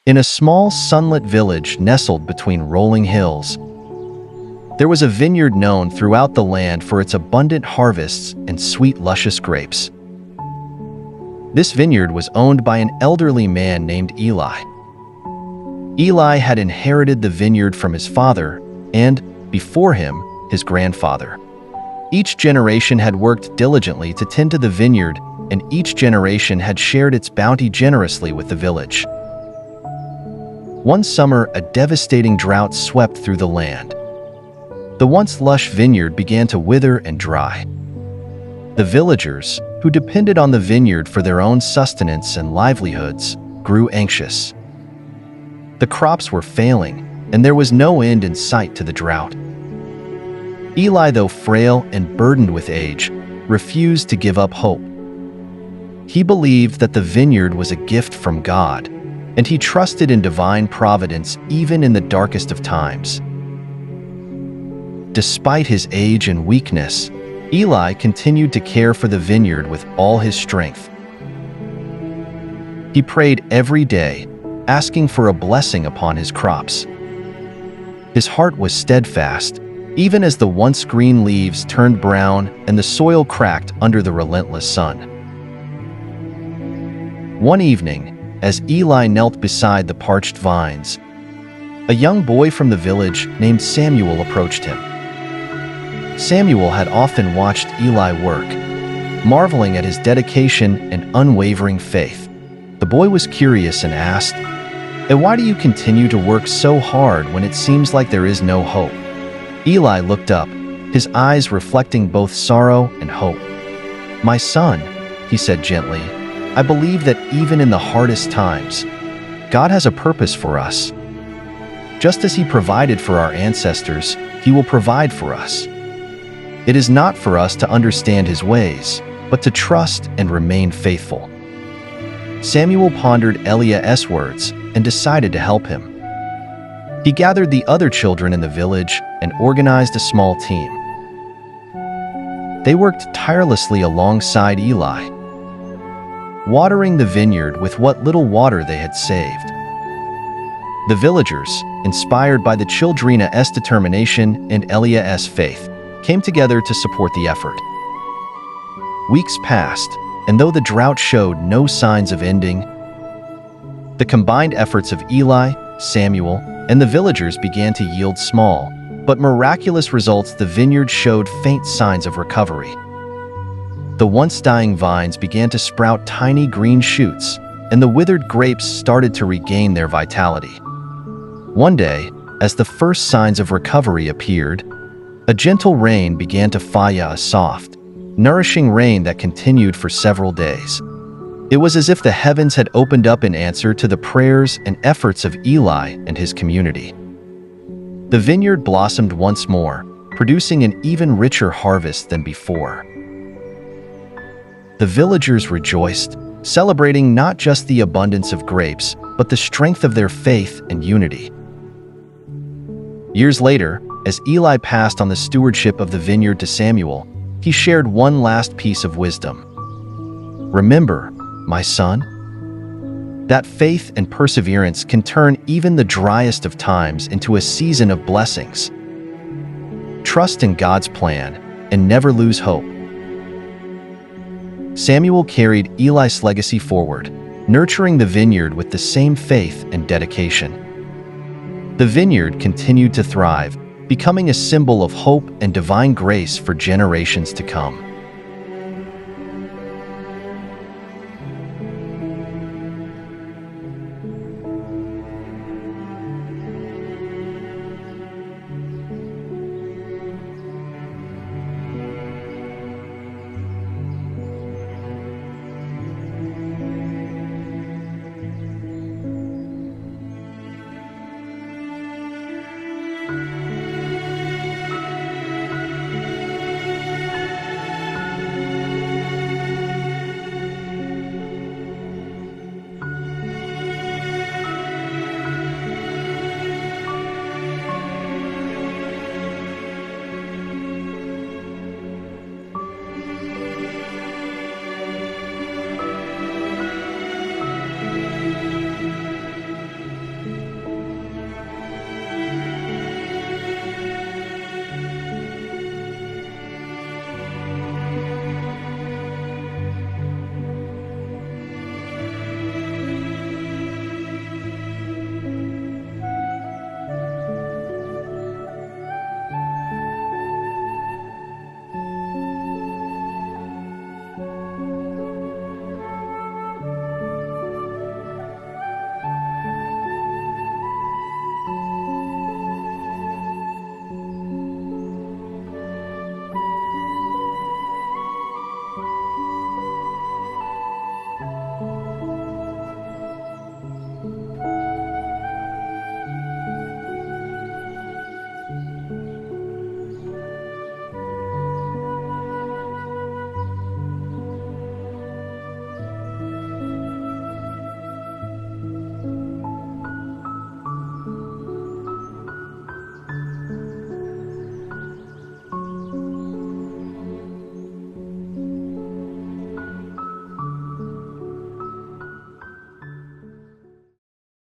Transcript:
In a small, sunlit village nestled between rolling hills, there was a vineyard known throughout the land for its abundant harvests and sweet, luscious grapes. This vineyard was owned by an elderly man named Eli. Eli had inherited the vineyard from his father and, before him, his grandfather. Each generation had worked diligently to tend to the vineyard, and each generation had shared its bounty generously with the village. One summer, a devastating drought swept through the land. The once lush vineyard began to wither and dry. The villagers, who depended on the vineyard for their own sustenance and livelihoods, grew anxious. The crops were failing, and there was no end in sight to the drought. Eli, though frail and burdened with age, refused to give up hope. He believed that the vineyard was a gift from God, and he trusted in divine providence even in the darkest of times. Despite his age and weakness, Eli continued to care for the vineyard with all his strength. He prayed every day, asking for a blessing upon his crops. His heart was steadfast, even as the once green leaves turned brown and the soil cracked under the relentless sun. One evening, as Eli knelt beside the parched vines, a young boy from the village named Samuel approached him. Samuel had often watched Eli work, marveling at his dedication and unwavering faith. The boy was curious and asked, "And why do you continue to work so hard when it seems like there is no hope?" Eli looked up, his eyes reflecting both sorrow and hope. "My son," he said gently, "I believe that even in the hardest times, God has a purpose for us. Just as He provided for our ancestors, He will provide for us. It is not for us to understand His ways, but to trust and remain faithful." Samuel pondered Eli's words and decided to help him. He gathered the other children in the village and organized a small team. They worked tirelessly alongside Eli, watering the vineyard with what little water they had saved. The villagers, inspired by the children's determination and Eli's faith, came together to support the effort. Weeks passed, and though the drought showed no signs of ending, the combined efforts of Eli, Samuel, and the villagers began to yield small, but miraculous results. The vineyard showed faint signs of recovery. The once dying vines began to sprout tiny green shoots, and the withered grapes started to regain their vitality. One day, as the first signs of recovery appeared, a gentle rain began to fall, a soft, nourishing rain that continued for several days. It was as if the heavens had opened up in answer to the prayers and efforts of Eli and his community. The vineyard blossomed once more, producing an even richer harvest than before. The villagers rejoiced, celebrating not just the abundance of grapes, but the strength of their faith and unity. Years later, as Eli passed on the stewardship of the vineyard to Samuel, he shared one last piece of wisdom. "Remember, my son, that faith and perseverance can turn even the driest of times into a season of blessings. Trust in God's plan and never lose hope." Samuel carried Eli's legacy forward, nurturing the vineyard with the same faith and dedication. The vineyard continued to thrive, becoming a symbol of hope and divine grace for generations to come.